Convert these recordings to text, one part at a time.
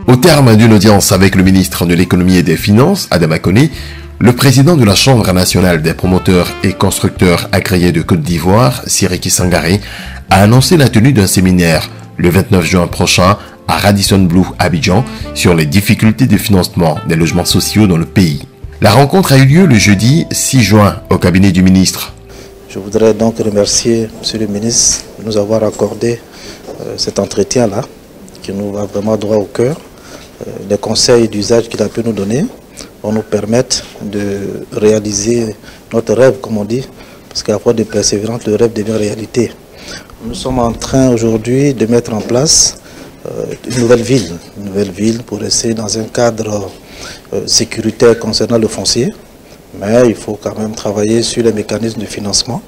Au terme d'une audience avec le ministre de l'économie et des finances, Adama Kone, le président de la Chambre nationale des promoteurs et constructeurs agréés de Côte d'Ivoire, Siriki Sangaré, a annoncé la tenue d'un séminaire le 29 juin prochain à Radisson Blu, Abidjan, sur les difficultés de financement des logements sociaux dans le pays. La rencontre a eu lieu le jeudi 6 juin au cabinet du ministre. Je voudrais donc remercier M. le ministre de nous avoir accordé cet entretien-là, qui nous va vraiment droit au cœur. Les conseils d'usage qu'il a pu nous donner vont nous permettre de réaliser notre rêve, comme on dit, parce qu'à force de persévérance, le rêve devient réalité. Nous sommes en train aujourd'hui de mettre en place une nouvelle ville pour rester dans un cadre sécuritaire concernant le foncier, mais il faut quand même travailler sur les mécanismes de financement.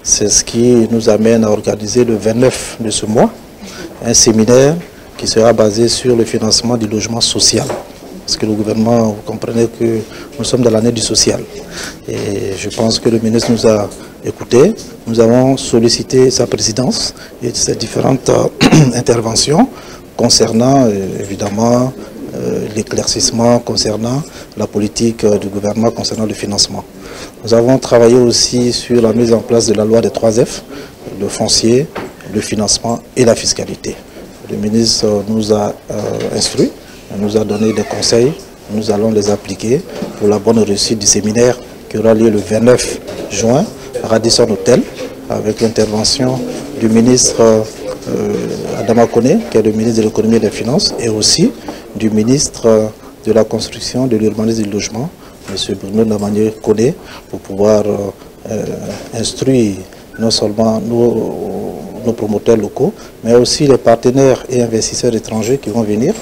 C'est ce qui nous amène à organiser le 29 de ce mois un séminaire qui sera basé sur le financement du logement social. Parce que le gouvernement, vous comprenez que nous sommes dans l'année du social. Et je pense que le ministre nous a écoutés. Nous avons sollicité sa présidence et ses différentes interventions concernant évidemment l'éclaircissement, concernant la politique du gouvernement, concernant le financement. Nous avons travaillé aussi sur la mise en place de la loi des 3F, le foncier, le financement et la fiscalité. Le ministre nous a instruits, nous a donné des conseils, nous allons les appliquer pour la bonne réussite du séminaire qui aura lieu le 29 juin à Radisson Hotel avec l'intervention du ministre Adama Kone, qui est le ministre de l'économie et des finances, et aussi du ministre de la construction, de l'urbanisme et du logement, M. Bruno Ndamanié Kone, pour pouvoir instruire non seulement nos promoteurs locaux, mais aussi les partenaires et investisseurs étrangers qui vont venir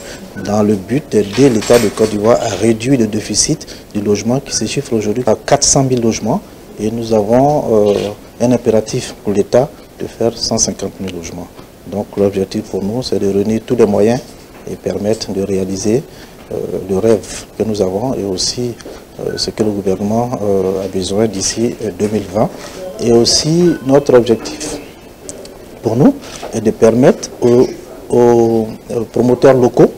dans le but d'aider l'État de Côte d'Ivoire à réduire le déficit du logement qui se chiffre aujourd'hui à 400 000 logements. Et nous avons un impératif pour l'État de faire 150 000 logements. Donc l'objectif pour nous, c'est de réunir tous les moyens et permettre de réaliser le rêve que nous avons et aussi ce que le gouvernement a besoin d'ici 2020. Et aussi notre objectif pour nous est de permettre aux promoteurs locaux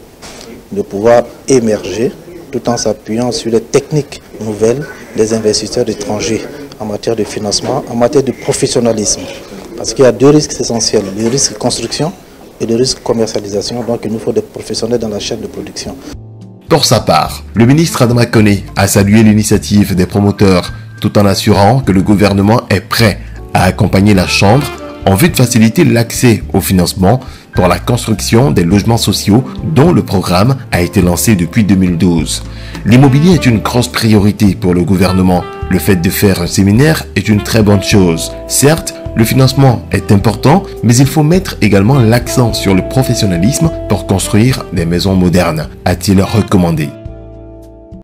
de pouvoir émerger tout en s'appuyant sur les techniques nouvelles des investisseurs étrangers en matière de financement, en matière de professionnalisme. Parce qu'il y a deux risques essentiels, le risque construction et le risque commercialisation. Donc il nous faut des professionnels dans la chaîne de production. Pour sa part, le ministre Adama Kone a salué l'initiative des promoteurs tout en assurant que le gouvernement est prêt à accompagner la Chambre en vue de faciliter l'accès au financement pour la construction des logements sociaux dont le programme a été lancé depuis 2012. L'immobilier est une grosse priorité pour le gouvernement. Le fait de faire un séminaire est une très bonne chose. Certes, le financement est important, mais il faut mettre également l'accent sur le professionnalisme pour construire des maisons modernes, a-t-il recommandé.